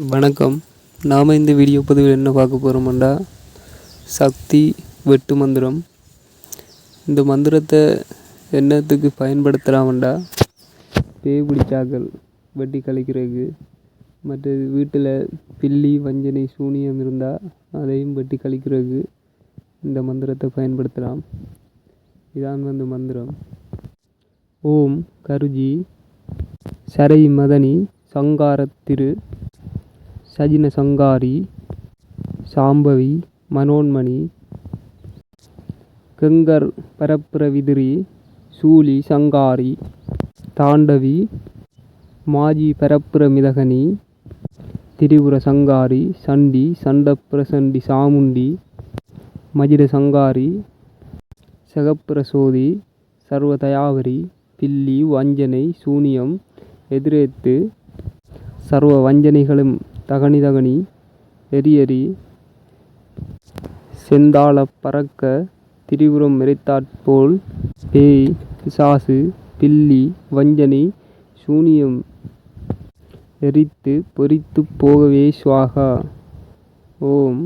வணக்கம். நாம் இந்த வீடியோ பதிவில் என்ன பார்க்க போகிறோம்டா, சக்தி வெட்டு மந்திரம். இந்த மந்திரத்தை என்னத்துக்கு பயன்படுத்தலாம்டா, பேய் பிடிச்சாக்கள் வெட்டி கழிக்கிறதுக்கு, மற்றது வீட்டில் பில்லி வஞ்சனை சூனியம் இருந்தால் அதையும் வெட்டி கழிக்கிறதுக்கு இந்த மந்திரத்தை பயன்படுத்தலாம். இதான் மந்திரம். ஓம் கருஜி சரை மதனி சங்காரத்திரு சஜின சங்காரி சாம்பவி மனோன்மணி கங்கர் பரப்புர விதிரி சூலி சங்காரி தாண்டவி மாஜி பரப்புர மிதகனி திரிபுர சங்காரி சண்டி சண்டப்புர சண்டி சாமுண்டி மஜிட சங்காரி சகப்புர சோதி சர்வதயாவரி பில்லி வஞ்சனை சூனியம் எதிரேத்து சர்வ வஞ்சனைகளும் தகனி எரியரி செந்தாள பறக்க திரிபுரம் மெரித்தாற்போல் பேய் பிசாசு பில்லி வஞ்சனை சூனியம் எரித்து பொறித்து போகவே ஸ்வாகா. ஓம்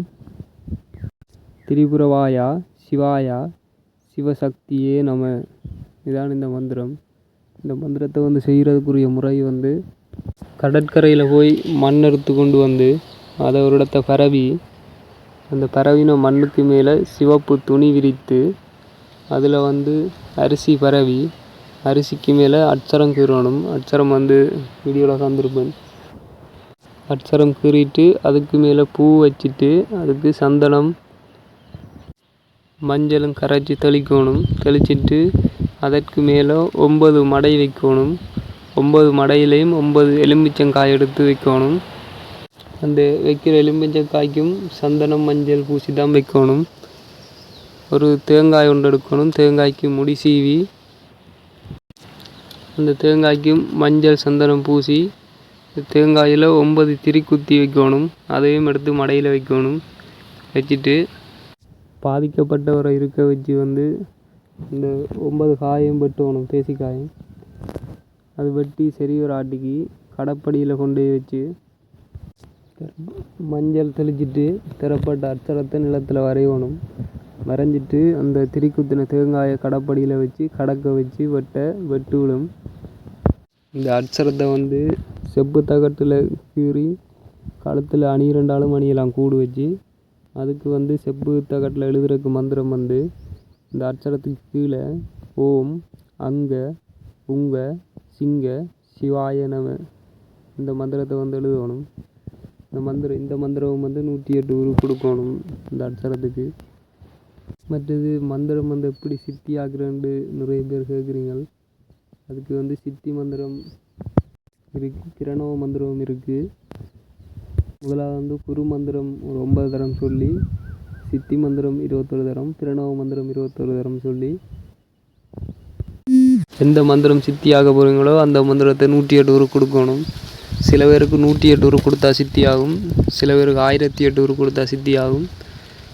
திரிபுரவாயா சிவாயா சிவசக்தியே நம. இதான் இந்த மந்திரம். இந்த மந்திரத்தை செய்கிறதுக்குரிய முறை கடற்கரையில் போய் மண் எடுத்து கொண்டு அதை ஒரு இடத்த பரவி அந்த பரவின மண்ணுக்கு மேலே சிவப்பு துணி விரித்து அதில் அரிசி பரவி அரிசிக்கு மேலே அட்சரம் கீறணும். அட்சரம் வீடியோவில் தந்திருப்பேன். அட்சரம் கீறிட்டு அதுக்கு மேலே பூ வச்சுட்டு அதுக்கு சந்தனம் மஞ்சளும் கரைச்சி தெளிக்கணும். தெளிச்சிட்டு அதற்கு மேலே 9 மடை வைக்கணும். 9 மடையிலையும் 9 எலும்பிச்சங்காய் எடுத்து வைக்கணும். அந்த வைக்கிற எலும்பிச்சங்காய்க்கும் சந்தனம் மஞ்சள் பூசி தான் வைக்கணும். ஒரு தேங்காய் ஒன்று எடுக்கணும். தேங்காய்க்கு முடி சீவி அந்த தேங்காய்க்கும் மஞ்சள் சந்தனம் பூசி தேங்காயில் 9 திரி குத்தி வைக்கணும். அதையும் எடுத்து மடையில் வைக்கணும். வச்சுட்டு பாதிக்கப்பட்டவரை இருக்க வச்சு இந்த 9 காயும் வெட்டணும். பேசிக்காயும் அது வெட்டி சரி ஒரு ஆட்டிக்கு கடப்படியில் கொண்டு வச்சு மஞ்சள் தெளிச்சிட்டு திறப்பட்ட அட்சரத்தை நிலத்தில் வரையணும். வரைஞ்சிட்டு அந்த திரிக்குத்தின தேங்காயை கடப்படியில் வச்சு கடக்க வச்சு வெட்டு விடும். இந்த அட்சரத்தை செப்பு தகட்டில் கீறி கழுத்தில் அணியிரண்டாலும் அணியலாம். கூடு வச்சு அதுக்கு செப்பு தகட்டில் எழுதுறதுக்கு மந்திரம் இந்த அட்சரத்துக்கு கீழே ஓம் அங்க உங்க சிங்க சிவாய நம இந்த மந்திரத்தை எழுதணும். இந்த மந்திரம் 108 உரு கொடுக்கணும் இந்த அட்சரத்துக்கு. மற்றது மந்திரம் எப்படி சித்தி ஆக்குறேன்னு நிறைய பேர் கேட்குறீங்க. அதுக்கு சித்தி மந்திரம் இருக்குது, பிரணவ மந்திரம் இருக்குது. முதலாவது குரு மந்திரம் ஒரு 9 தரம் சொல்லி, சித்தி மந்திரம் 21 தரம், பிரணவ மந்திரம் 21 தரம் சொல்லி எந்த மந்திரம் சித்தியாக போகிறீங்களோ அந்த மந்திரத்தை 108 உரு கொடுக்கணும். சில பேருக்கு 108 உரு கொடுத்தா சித்தி ஆகும். சில பேருக்கு 1008 உரு கொடுத்தா சித்தி ஆகும்.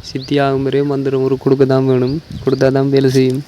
சித்தி ஆகும் வரையும் மந்திரம் உரு கொடுக்க தான் வேணும். கொடுத்தா தான் வேலை செய்யும்.